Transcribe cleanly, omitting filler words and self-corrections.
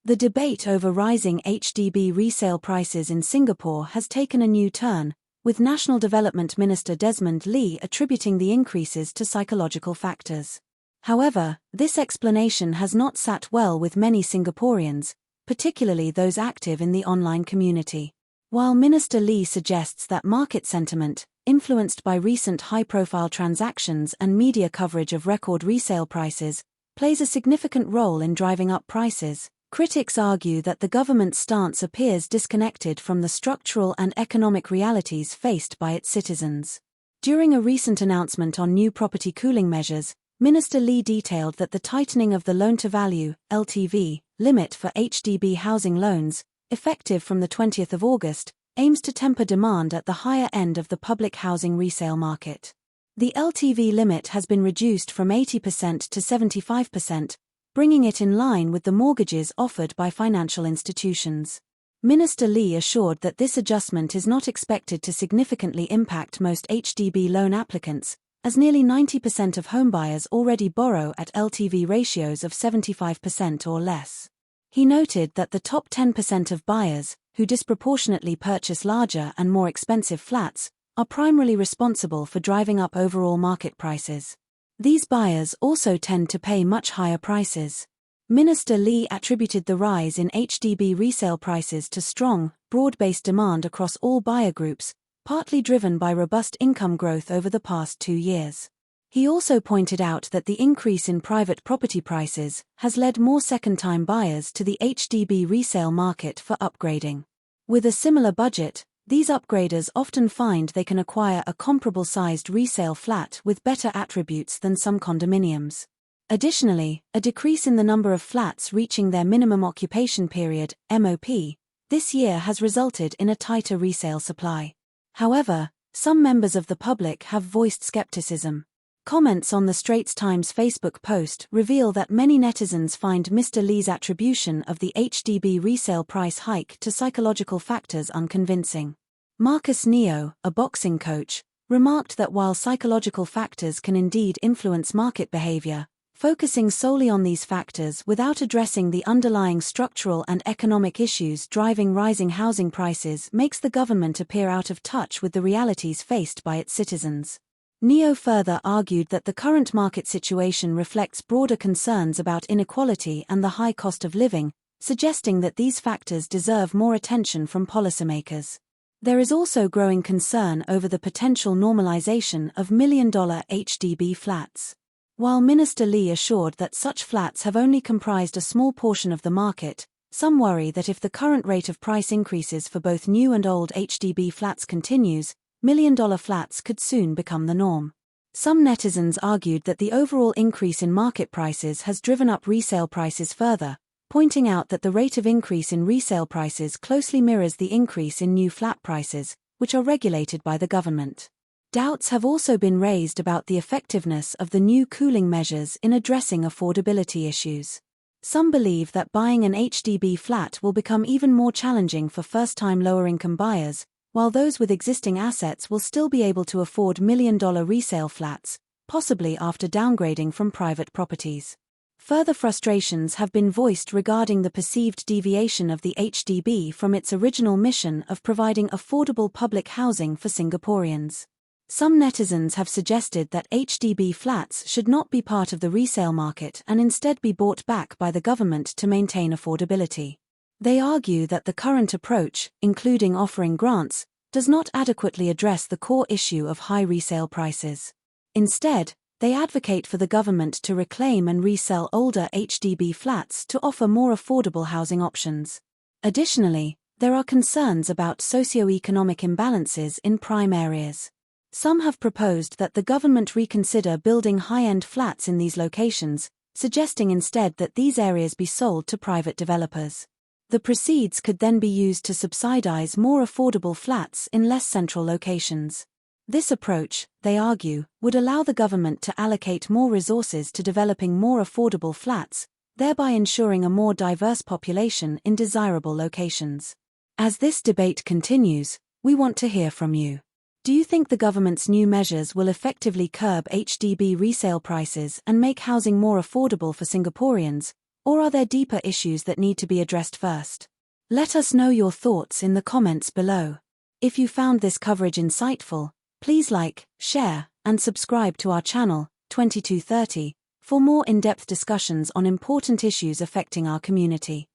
The debate over rising HDB resale prices in Singapore has taken a new turn, with National Development Minister Desmond Lee attributing the increases to psychological factors. However, this explanation has not sat well with many Singaporeans, particularly those active in the online community. While Minister Lee suggests that market sentiment, influenced by recent high-profile transactions and media coverage of record resale prices, plays a significant role in driving up prices, critics argue that the government's stance appears disconnected from the structural and economic realities faced by its citizens. During a recent announcement on new property cooling measures, Minister Lee detailed that the tightening of the loan-to-value (LTV) limit for HDB housing loans, effective from the 20th of August, aims to temper demand at the higher end of the public housing resale market. The LTV limit has been reduced from 80% to 75%, bringing it in line with the mortgages offered by financial institutions. Minister Lee assured that this adjustment is not expected to significantly impact most HDB loan applicants, as nearly 90% of homebuyers already borrow at LTV ratios of 75% or less. He noted that the top 10% of buyers, who disproportionately purchase larger and more expensive flats, are primarily responsible for driving up overall market prices. These buyers also tend to pay much higher prices. Minister Lee attributed the rise in HDB resale prices to strong, broad-based demand across all buyer groups, partly driven by robust income growth over the past 2 years. He also pointed out that the increase in private property prices has led more second-time buyers to the HDB resale market for upgrading. With a similar budget, these upgraders often find they can acquire a comparable-sized resale flat with better attributes than some condominiums. Additionally, a decrease in the number of flats reaching their minimum occupation period, MOP, this year has resulted in a tighter resale supply. However, some members of the public have voiced skepticism. Comments on the Straits Times Facebook post reveal that many netizens find Mr. Lee's attribution of the HDB resale price hike to psychological factors unconvincing. Marcus Neo, a boxing coach, remarked that while psychological factors can indeed influence market behavior, focusing solely on these factors without addressing the underlying structural and economic issues driving rising housing prices makes the government appear out of touch with the realities faced by its citizens. Neo further argued that the current market situation reflects broader concerns about inequality and the high cost of living, suggesting that these factors deserve more attention from policymakers. There is also growing concern over the potential normalization of million-dollar HDB flats. While Minister Lee assured that such flats have only comprised a small portion of the market, some worry that if the current rate of price increases for both new and old HDB flats continues, million-dollar flats could soon become the norm. Some netizens argued that the overall increase in market prices has driven up resale prices further, pointing out that the rate of increase in resale prices closely mirrors the increase in new flat prices, which are regulated by the government. Doubts have also been raised about the effectiveness of the new cooling measures in addressing affordability issues. Some believe that buying an HDB flat will become even more challenging for first-time lower-income buyers, while those with existing assets will still be able to afford million-dollar resale flats, possibly after downgrading from private properties. Further frustrations have been voiced regarding the perceived deviation of the HDB from its original mission of providing affordable public housing for Singaporeans. Some netizens have suggested that HDB flats should not be part of the resale market and instead be bought back by the government to maintain affordability. They argue that the current approach, including offering grants, does not adequately address the core issue of high resale prices. Instead, they advocate for the government to reclaim and resell older HDB flats to offer more affordable housing options. Additionally, there are concerns about socio-economic imbalances in prime areas. Some have proposed that the government reconsider building high-end flats in these locations, suggesting instead that these areas be sold to private developers. The proceeds could then be used to subsidize more affordable flats in less central locations. This approach, they argue, would allow the government to allocate more resources to developing more affordable flats, thereby ensuring a more diverse population in desirable locations. As this debate continues, we want to hear from you. Do you think the government's new measures will effectively curb HDB resale prices and make housing more affordable for Singaporeans, Or are there deeper issues that need to be addressed first? Let us know your thoughts in the comments below. If you found this coverage insightful, please like, share, and subscribe to our channel, 2230, for more in-depth discussions on important issues affecting our community.